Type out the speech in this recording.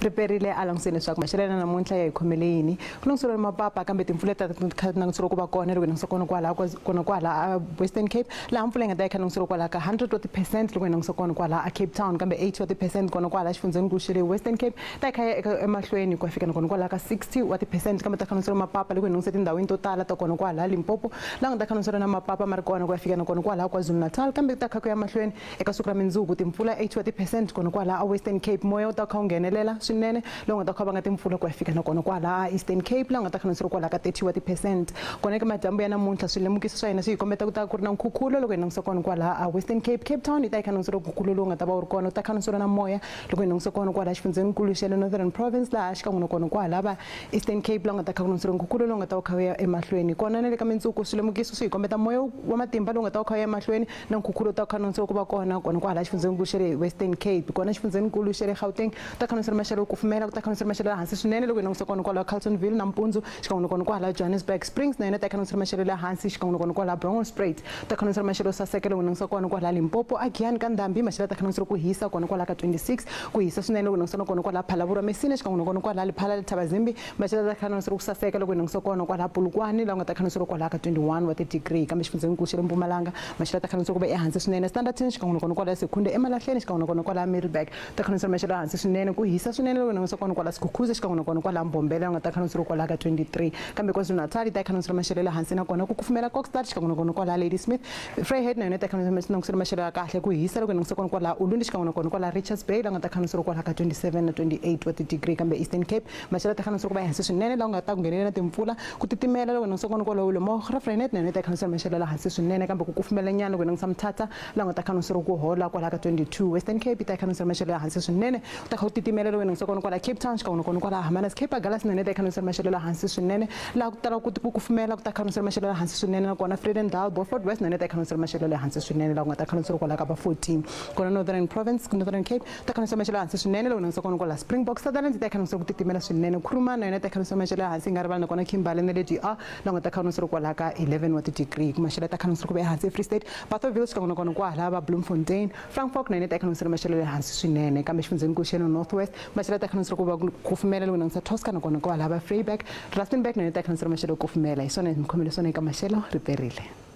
riperile alangiseni leswaku maxelo namuntlha ya hi khomele yini ku languteriwa mapapa kambe timpfula ta languteriwa ku va kona loko hi langusa kona kwala Western Cape laha mpfula yi nga ta yi kha languteriwa kwala ka 100% loko hi langusa kona kwala a Cape Town kambe 80% kona kwala xifundzeninkulu xa le Western Cape ta yi kha ya emahlweni ku fika kona kwala ka 60% kambe ta kha languteriwa mapapa loko hi langusa tindhawini to tala ta kona kwala Limpopo laha nga ta kha languteriwa na mapapa ma ri kona ku fika kona kwala KwaZulu Natal kambe ta kha ku ya mahlweni eka siku ra mindzuku timpfula 80% kona kwala a Western Cape moya ta kha wu nghenelela swinene loko nga ta kha va nga timpfula ku fika kona kwala Eastern Cape laha nga ta kha languteriwa kwala ka 30% kona eka madyambu ya namuntlha swilemukiso swa hina swi hi kombeta ku ta ku ri na nkukhulo loko hi langusa kona kwala Western Cape Town yi ta yi kha languteriwa nkukhulo lowu nga ta va wu ri kona ku ta kha languteriwa na moya loko hi langusa kona kwala xifundzeninkulu xa le Northern Province laha xikan'we kona kwala va Eastern Cape laha nga ta kha languteriwa nkukhulo lowu nga ta wu kha wu ya emahlweni kona na le ka mindzuku swilemukiso swi hi kombeta moya wa matimba lowu nga ta wu kha wu ya emahlweni na nkukhulo ta kha languteriwa ku va kona kwala xifundzeninkulu xa le Western Cape kona xifundzeninkulu xa le Gauteng ta kha languteriwa maxelo yo kufumela ku ta kha languteriwa maxelo ya hansi swinene loko hi langusa kona kwala Carletonville nampundzu xikan'we kona kwala Johannesburg Springs na yona ta kha languteriwa maxelo ya hansi xikan'we kona kwala Bronkhorstspruit ta kha languteriwa maxelo yo saseka loko hi langusa kona kwala Limpopo a Giyani ka Ndhambi maxelo ta kha languteriwa ku hisa kona kwala ka 26 ku hisa swinene loko hi langusa kona kwala Phalaborwa Messina xikan'we kona kwala Lephala Lethabazimbi maxelo ta kha languteriwa ku saseka loko hi langusa kona kwala Polokwane laha nga ta kha languteriwa kwala ka 21 wa ti-degree kambe xifundzeninkulu xa le Mpumalanga maxelo ta kha languteriwa ku va ehansi swinene Standerton xikan'we kona kwala Secunda eMalahleni xikan'we kona kwala Middelburg ta kha languteriwa maxelo hansi swinene ku hisa swinene loko hi langusa kona kwala Skukuza xikan'we kona kwala Mbombela laha nga ta kha languteriwa kwala ka 23 kambe KwaZulu Natal ta kha languteriwa maxelo ya hansi nakona ku kufumela Kokstad xikan'we kona kwala Ladysmith Vryheid na yona ta kha languteriwa maxelo ya kahle ku hisa loko hi langusa kona kwala Ulundi xikan'we kona kwala Richards Bay laha nga ta kha languteriwa kwala ka 27 na 28 wa ti-degree kambe Eastern Cape maxelo ta kha languteriwa ku va ehansi swinene laha nga ta ku nghenelela timpfula ku titimela loko hi langusa kona kwala Ulomo Vryheid na yona ta kha languteriwa maxelo ya hansi swinene kambe ku kufumela nyana loko hi langusa Mthatha laha nga ta kha languteriwa ku hola kwala ka 22 Western Cape ta kha languteriwa maxelo ya hansi swinene ta kha ku titimela loko hi langusa kona kwala Cape Town xikan'we kona kwala Hermanus Cape Agulhas na yona ta kha languteriwa maxelo ya hansi swinene laha ku tala ku kufumela ku ta kha languteriwa maxelo ya hansi swinene nakona Vredendal Beaufort West na yona ta kha languteriwa maxelo ya hansi swinene laha ku nga ta kha languteriwa kwala ka ba 14 kona Northern Province Northern Cape ta kha languteriwa maxelo ya hansi swinene loko hi langusa kona kwala Springbok Sutherland ta kha languteriwa ku titimela swinene Kuruma na yona ta kha languteriwa maxelo ya hansi nga rivala nakona Kimberley na le GR laha nga ta kha languteriwa kwala ka 11 wa ti-degree ku maxelo ta kha languteriwa ku va ehansi Free State Barthaville xikan'we kona kwala va Bloemfontein Frankfurt na yona ta kha languteriwa maxelo ya hansi swinene kambe xifundzeninkulu xa le North West maxelo ta kha languteriwa ku va kufumela loko hi langusa Tosca nakona kwala va Vryburg Rustenburg na yona ta kha languteriwa maxelo yo kufumela hi swona hi mi khomele swona eka maxelo riperile.